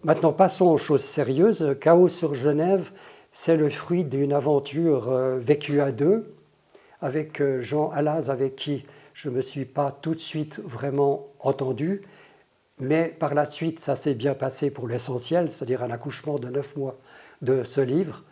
Maintenant, passons aux choses sérieuses. Chaos sur Genève, c'est le fruit d'une aventure vécue à deux, avec Jean Alaz, avec qui je ne me suis pas tout de suite vraiment entendu, mais par la suite, ça s'est bien passé pour l'essentiel, c'est-à-dire un accouchement de 9 mois de ce livre.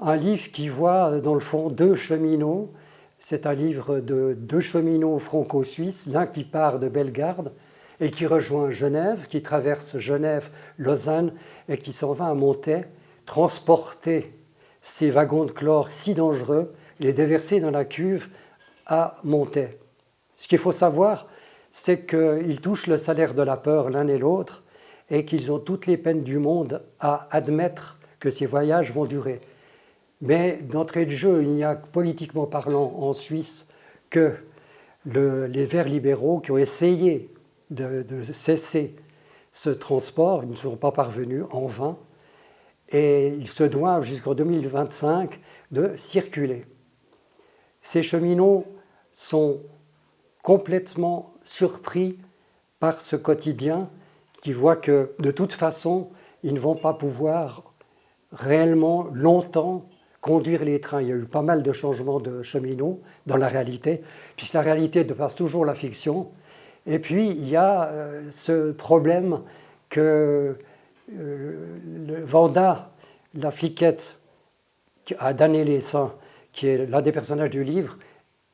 Un livre qui voit, dans le fond, deux cheminots. C'est un livre de deux cheminots franco-suisses, l'un qui part de Bellegarde et qui rejoint Genève, qui traverse Genève, Lausanne et qui s'en va à Montaix, transporter ces wagons de chlore si dangereux, les déverser dans la cuve à Montaix. Ce qu'il faut savoir, c'est qu'ils touchent le salaire de la peur l'un et l'autre et qu'ils ont toutes les peines du monde à admettre que ces voyages vont durer. Mais d'entrée de jeu, il n'y a politiquement parlant en Suisse que les Verts libéraux qui ont essayé de cesser ce transport. Ils ne sont pas parvenus, en vain, et ils se doivent jusqu'en 2025 de circuler. Ces cheminots sont complètement surpris par ce quotidien qui voit que de toute façon, ils ne vont pas pouvoir réellement longtemps conduire les trains. Il y a eu pas mal de changements de cheminots dans la réalité, puisque la réalité dépasse toujours la fiction. Et puis, il y a ce problème que Vanda, la fliquette à Danné-les-Saints, qui est l'un des personnages du livre,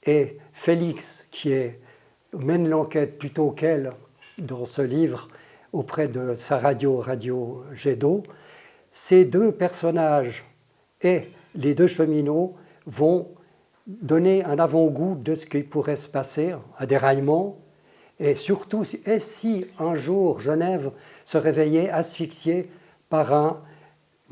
et Félix, qui mène l'enquête plutôt qu'elle dans ce livre auprès de sa radio Jet-d'eau, ces deux personnages et les deux cheminots vont donner un avant-goût de ce qui pourrait se passer, un déraillement, et surtout, et si un jour Genève se réveillait asphyxiée par un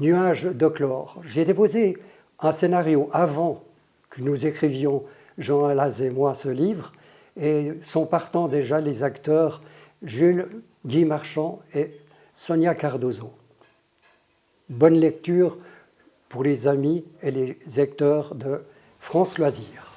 nuage de chlore. J'ai déposé un scénario avant que nous écrivions, Jean Alaz et moi, ce livre, et sont partant déjà les acteurs Jules Guy Marchand et Sonia Cardozo. Bonne lecture pour les amis et les lecteurs de France Loisirs.